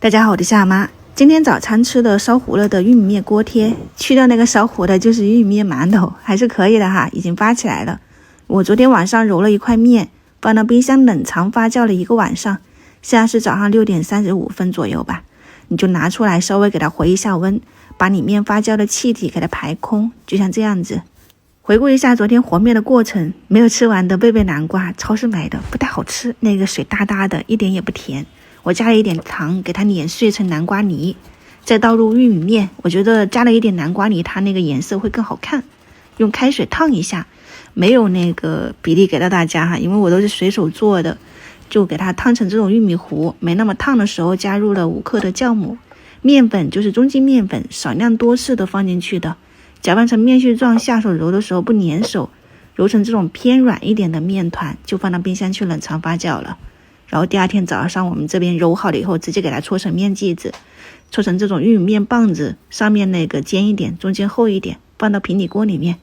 大家好，我是夏妈。今天早餐吃的烧糊了的玉米面锅贴，去掉那个烧糊的就是玉米面馒头，还是可以的哈，已经发起来了。我昨天晚上揉了一块面，放到冰箱冷藏发酵了1个晚上，现在是早上6点35分左右吧。你就拿出来稍微给它回一下温，把里面发酵的气体给它排空，就像这样子。回顾一下昨天和面的过程，没有吃完的贝贝南瓜，超市买的不太好吃，那个水大大的，一点也不甜。我加了一点糖，给它碾碎成南瓜泥，再倒入玉米面。我觉得加了一点南瓜泥，它那个颜色会更好看。用开水烫一下，没有那个比例给到大家哈，因为我都是随手做的，就给它烫成这种玉米糊。没那么烫的时候，加入了5克的酵母，面粉就是中筋面粉，少量多次的放进去的，搅拌成面絮状，下手揉的时候不粘手，揉成这种偏软一点的面团，就放到冰箱去冷藏发酵了。然后第二天早上我们这边揉好了以后，直接给它搓成面剂子，搓成这种玉米面棒子，上面那个尖一点，中间厚一点，放到平底锅里面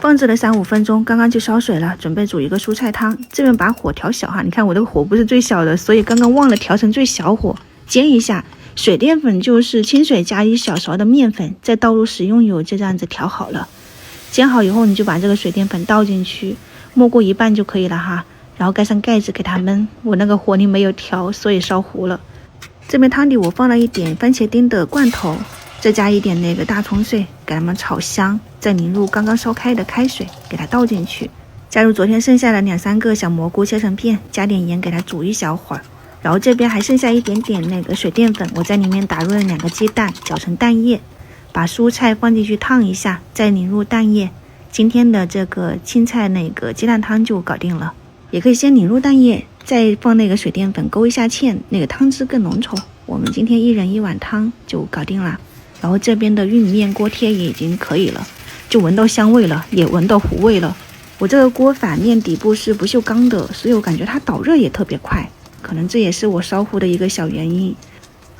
放置了3-5分钟，刚刚就烧水了，准备煮一个蔬菜汤。这边把火调小哈，你看我这个火不是最小的，所以刚刚忘了调成最小火，煎一下。水淀粉就是清水加1小勺的面粉，再倒入食用油，就这样子调好了。煎好以后，你就把这个水淀粉倒进去，没过一半就可以了哈。然后盖上盖子给它焖，我那个火力没有调，所以烧糊了。这边汤底我放了一点番茄丁的罐头，再加一点那个大葱碎，给它们炒香，再淋入刚刚烧开的开水，给它倒进去，加入昨天剩下的2-3个小蘑菇切成片，加点盐给它煮一小会儿。然后这边还剩下一点点那个水淀粉，我在里面打入了2个鸡蛋，搅成蛋液，把蔬菜放进去烫一下，再淋入蛋液。今天的这个青菜那个鸡蛋汤就搞定了。也可以先淋入蛋液，再放那个水淀粉勾一下芡，那个汤汁更浓稠。我们今天1人1碗汤就搞定了。然后这边的玉米面锅贴也已经可以了，就闻到香味了，也闻到糊味了。我这个锅反面底部是不锈钢的，所以我感觉它导热也特别快，可能这也是我烧糊的一个小原因。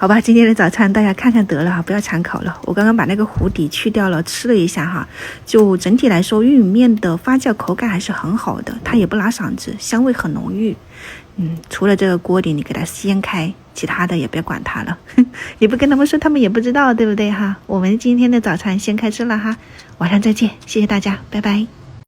好吧，今天的早餐大家看看得了哈，不要参考了。我刚刚把那个糊底去掉了，吃了一下哈，就整体来说，玉米面的发酵口感还是很好的，它也不拉嗓子，香味很浓郁。除了这个锅底你给它掀开，其他的也别管它了。你不跟他们说，他们也不知道，对不对哈？我们今天的早餐先开吃了哈，晚上再见，谢谢大家，拜拜。